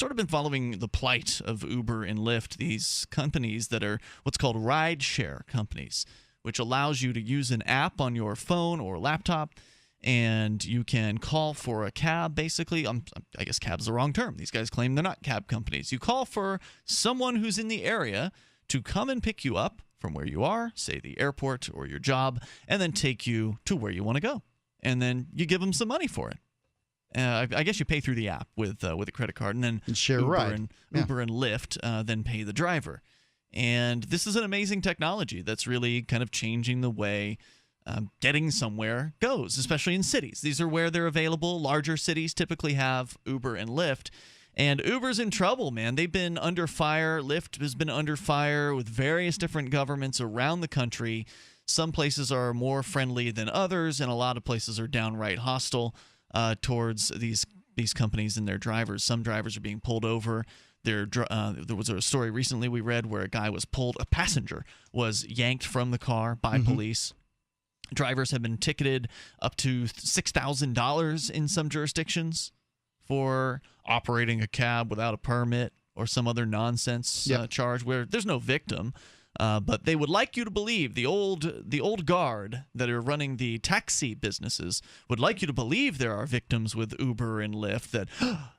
sort of been following the plight of Uber and Lyft, these companies that are what's called rideshare companies, which allows you to use an app on your phone or laptop, and you can call for a cab, basically. I guess cab's the wrong term. These guys claim they're not cab companies. You call for someone who's in the area to come and pick you up from where you are, say the airport or your job, and then take you to where you want to go. And then you give them some money for it. I guess you pay through the app with a credit card, and then share Uber, ride. Uber and Lyft then pay the driver. And this is an amazing technology that's really kind of changing the way getting somewhere goes, especially in cities. These are where they're available. Larger cities typically have Uber and Lyft. And Uber's in trouble, man. They've been under fire. Lyft has been under fire with various different governments around the country. Some places are more friendly than others, and a lot of places are downright hostile towards these companies and their drivers. Some drivers are being pulled over. There was a story recently we read where a passenger was yanked from the car by police. Drivers have been ticketed up to $6,000 in some jurisdictions for operating a cab without a permit or some other nonsense charge where there's no victim. But they would like you to believe, the old guard that are running the taxi businesses would like you to believe there are victims with Uber and Lyft, that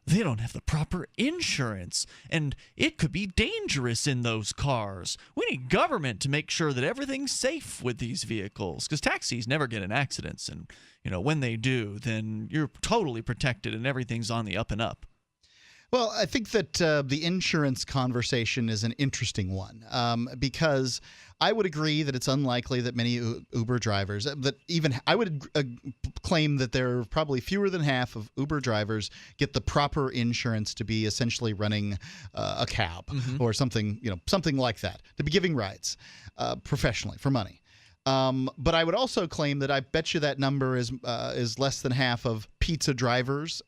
they don't have the proper insurance and it could be dangerous in those cars. We need government to make sure that everything's safe with these vehicles, because taxis never get in accidents, and when they do, then you're totally protected and everything's on the up and up. Well, I think that the insurance conversation is an interesting one because I would agree that it's unlikely that many Uber drivers, I would claim that there are probably fewer than half of Uber drivers get the proper insurance to be essentially running a cab or something, something like that, to be giving rides professionally for money. But I would also claim that I bet you that number is less than half of pizza drivers,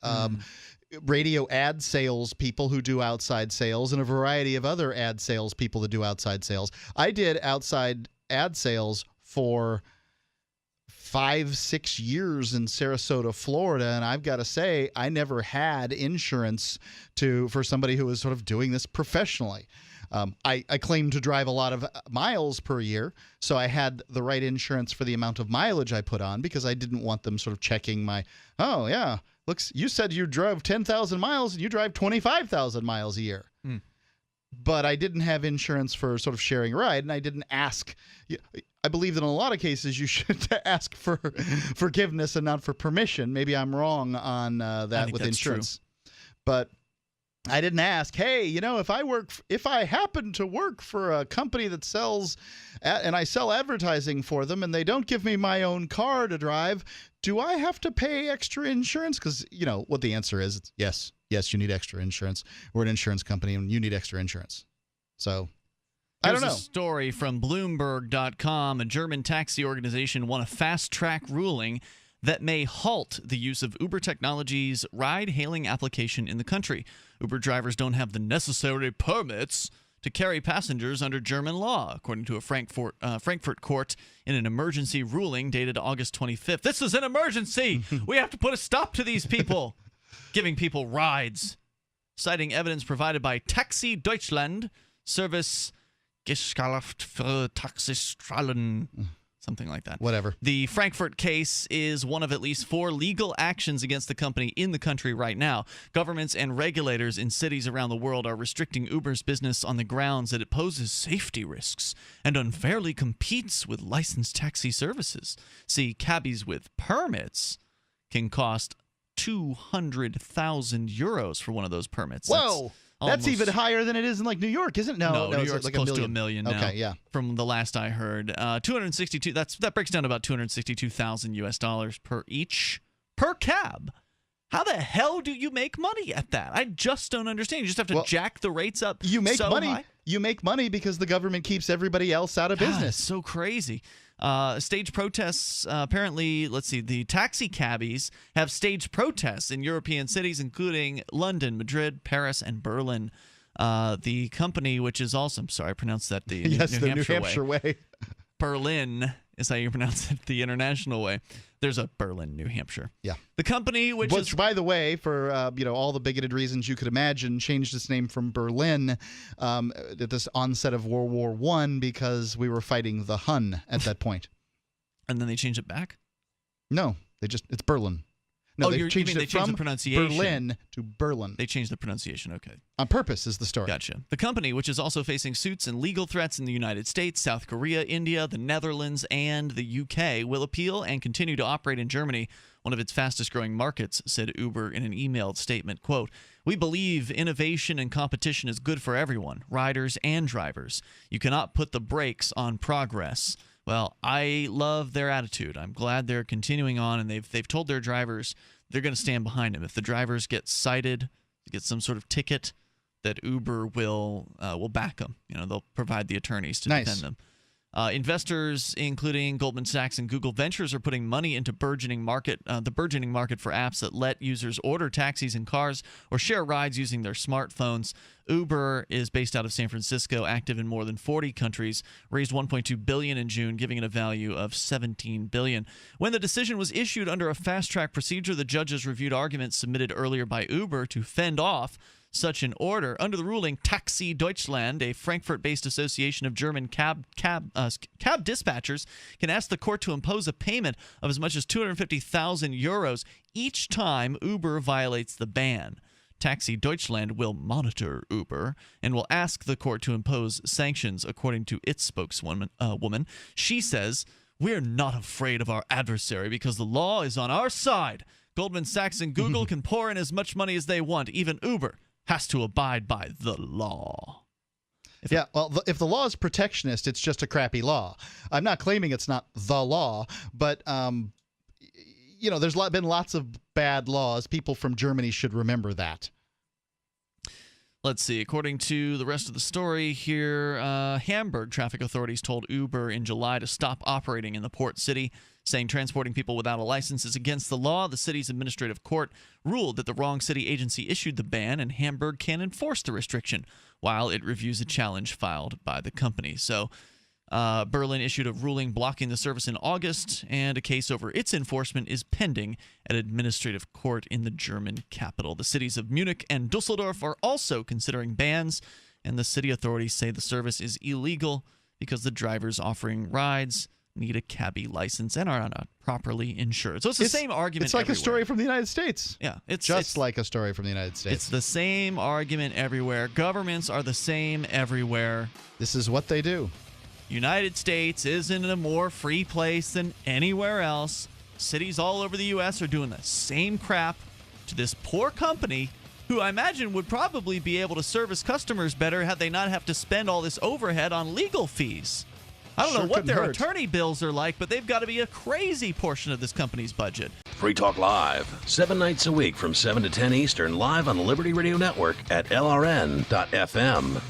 radio ad sales people who do outside sales, and a variety of other ad sales people that do outside sales. I did outside ad sales for 5-6 years in Sarasota, Florida, and I've got to say I never had insurance for somebody who was sort of doing this professionally. I claim to drive a lot of miles per year, so I had the right insurance for the amount of mileage I put on, because I didn't want them sort of checking my, oh, yeah, looks, you said you drove 10,000 miles and you drive 25,000 miles a year. But I didn't have insurance for sort of sharing a ride, and I didn't ask. I believe that in a lot of cases you should ask for forgiveness and not for permission. Maybe I'm wrong on that with insurance. True. But I didn't ask, hey, if I happen to work for a company that sells and I sell advertising for them and they don't give me my own car to drive, do I have to pay extra insurance? Because, what the answer is, it's yes. Yes, you need extra insurance. We're an insurance company and you need extra insurance. So, I don't know. Here's a story from Bloomberg.com. A German taxi organization won a fast-track ruling that may halt the use of Uber Technologies' ride-hailing application in the country. Uber drivers don't have the necessary permits to carry passengers under German law, according to a Frankfurt court in an emergency ruling dated August 25th. This is an emergency! We have to put a stop to these people giving people rides. Citing evidence provided by Taxi Deutschland, Service Gesellschaft für Taxistrahlen. Something like that. Whatever. The Frankfurt case is one of at least 4 legal actions against the company in the country right now. Governments and regulators in cities around the world are restricting Uber's business on the grounds that it poses safety risks and unfairly competes with licensed taxi services. See, cabbies with permits can cost 200,000 euros for one of those permits. Whoa! That's even higher than it is in New York, isn't it? No, New York's like close to $1 million now. Okay, yeah. From the last I heard, 262. That breaks down to about $262,000 per cab. How the hell do you make money at that? I just don't understand. You just have to jack the rates up. You make money. High? You make money because the government keeps everybody else out of business. It's so crazy. Stage protests, apparently, let's see, the taxi cabbies have staged protests in European cities, including London, Madrid, Paris, and Berlin. The company, which is also, I'm sorry, I pronounced that the New Hampshire way. Berlin is how you pronounce it the international way. There's a Berlin, New Hampshire. Yeah. The company, which is, by the way, for all the bigoted reasons you could imagine, changed its name from Berlin at this onset of World War I because we were fighting the Hun at that point. And then they changed it back? No, it's Berlin. No, they changed it from the pronunciation. Berlin to Berlin. They changed the pronunciation, okay. On purpose is the story. Gotcha. The company, which is also facing suits and legal threats in the United States, South Korea, India, the Netherlands, and the UK, will appeal and continue to operate in Germany, one of its fastest-growing markets, said Uber in an emailed statement. Quote, "We believe innovation and competition is good for everyone, riders and drivers. You cannot put the brakes on progress." Well, I love their attitude. I'm glad they're continuing on, and they've told their drivers they're going to stand behind them. If the drivers get cited, get some sort of ticket, that Uber will back them. They'll provide the attorneys to defend them. Investors, including Goldman Sachs and Google Ventures, are putting money into the burgeoning market for apps that let users order taxis and cars or share rides using their smartphones. Uber is based out of San Francisco, active in more than 40 countries, raised $1.2 billion in June, giving it a value of $17 billion. When the decision was issued under a fast-track procedure, the judges reviewed arguments submitted earlier by Uber to fend off such an order. Under the ruling, Taxi Deutschland, a Frankfurt-based association of German cab dispatchers, can ask the court to impose a payment of as much as 250,000 euros each time Uber violates the ban. Taxi Deutschland will monitor Uber and will ask the court to impose sanctions, according to its spokeswoman. She says, "We're not afraid of our adversary because the law is on our side. Goldman Sachs and Google can pour in as much money as they want. Even Uber has to abide by the law." If the law is protectionist, it's just a crappy law. I'm not claiming it's not the law, but there's been lots of bad laws. People from Germany should remember that. Let's see. According to the rest of the story here, Hamburg traffic authorities told Uber in July to stop operating in the port city, saying transporting people without a license is against the law. The city's administrative court ruled that the wrong city agency issued the ban, and Hamburg can enforce the restriction while it reviews a challenge filed by the company. So Berlin issued a ruling blocking the service in August, and a case over its enforcement is pending at administrative court in the German capital. The cities of Munich and Dusseldorf are also considering bans, and the city authorities say the service is illegal because the drivers offering rides need a cabbie license and are not properly insured. So it's the same argument. It's like everywhere. A story from the United States. Yeah, it's like a story from the United States. It's the same argument everywhere. Governments are the same everywhere. This is what they do. United States isn't a more free place than anywhere else. Cities all over the U.S. are doing the same crap to this poor company, who I imagine would probably be able to service customers better had they not have to spend all this overhead on legal fees. I don't know what their attorney bills are like, but they've got to be a crazy portion of this company's budget. Free Talk Live, 7 nights a week from 7 to 10 Eastern, live on the Liberty Radio Network at LRN.FM.